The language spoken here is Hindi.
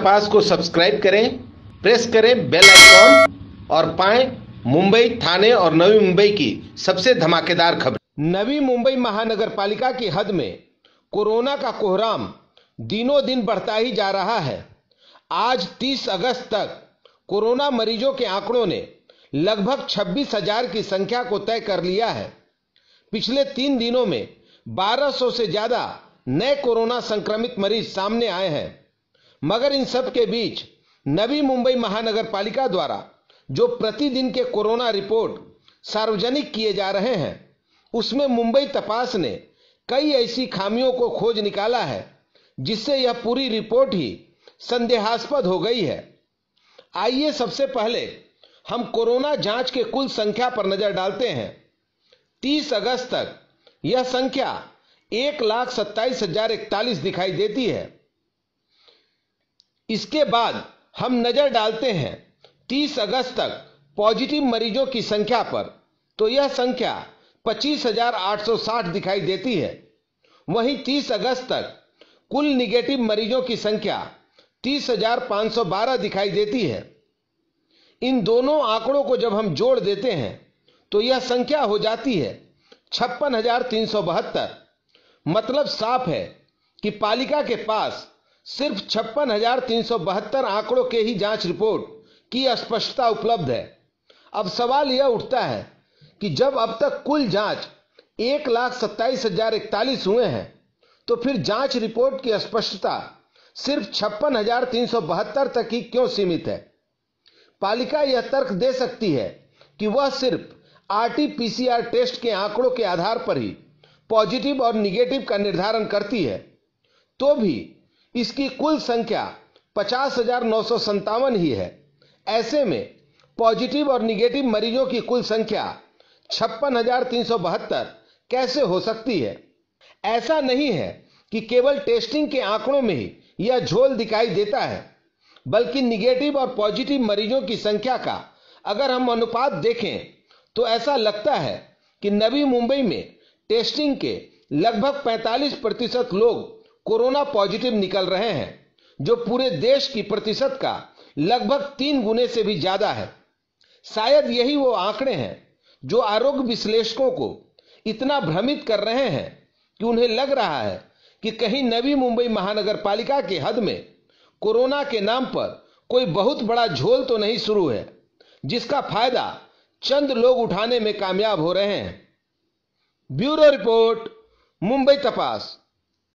तपास को सब्सक्राइब करें, प्रेस करें बेल आइकॉन और पाएं मुंबई, ठाणे और नवी मुंबई की सबसे धमाकेदार खबर। नवी मुंबई महानगर पालिका की हद में कोरोना का कोहराम दिनों दिन बढ़ता ही जा रहा है। आज 30 अगस्त तक कोरोना मरीजों के आंकड़ों ने लगभग 26,000 की संख्या को तय कर लिया है। पिछले 3 दिनों में 1200 से ज्यादा नए कोरोना संक्रमित मरीज सामने आए हैं। मगर इन सब के बीच नवी मुंबई महानगर पालिका द्वारा जो प्रतिदिन के कोरोना रिपोर्ट सार्वजनिक किए जा रहे हैं, उसमें मुंबई तपास ने कई ऐसी खामियों को खोज निकाला है जिससे यह पूरी रिपोर्ट ही संदेहास्पद हो गई है। आइए सबसे पहले हम कोरोना जांच के कुल संख्या पर नजर डालते हैं। 30 अगस्त तक यह संख्या 1,27,041 दिखाई देती है। इसके बाद हम नजर डालते हैं 30 अगस्त तक पॉजिटिव मरीजों की संख्या पर, तो यह संख्या 25,860 दिखाई देती है। वहीं 30 अगस्त तक कुल निगेटिव मरीजों की संख्या 30,512 दिखाई देती है। इन दोनों आंकड़ों को जब हम जोड़ देते हैं तो यह संख्या हो जाती है 56,372। मतलब साफ है कि पालिका के पास सिर्फ 56,372 आंकड़ों के ही जांच रिपोर्ट की स्पष्टता उपलब्ध है। अब सवाल यह उठता है कि जब अब तक कुल जांच 1,27,041 हुए हैं, तो फिर जांच रिपोर्ट की स्पष्टता सिर्फ 56,372 तक ही क्यों सीमित है? पालिका यह तर्क दे सकती है कि वह सिर्फ आरटी-पीसीआर टेस्ट के आंकड़ों के आधार पर ही पॉजिटिव और निगेटिव का निर्धारण करती है, तो भी इसकी कुल संख्या 50,957 ही है। ऐसे में पॉजिटिव और निगेटिव मरीजों की कुल संख्या 56,372 कैसे हो सकती है? ऐसा नहीं है कि केवल टेस्टिंग के आंकड़ों में ही यह झोल दिखाई देता है, बल्कि निगेटिव और पॉजिटिव मरीजों की संख्या का अगर हम अनुपात देखें तो ऐसा लगता है कि नवी मुंबई में टेस्टिंग के लगभग 45% लोग कोरोना पॉजिटिव निकल रहे हैं, जो पूरे देश की प्रतिशत का लगभग 3 गुने से भी ज्यादा है। शायद यही वो आंकड़े हैं जो आरोग्य विश्लेषकों को इतना भ्रमित कर रहे हैं कि उन्हें लग रहा है कि कहीं नवी मुंबई महानगर पालिका के हद में कोरोना के नाम पर कोई बहुत बड़ा झोल तो नहीं शुरू है, जिसका फायदा चंद लोग उठाने में कामयाब हो रहे हैं। ब्यूरो रिपोर्ट, मुंबई तपास।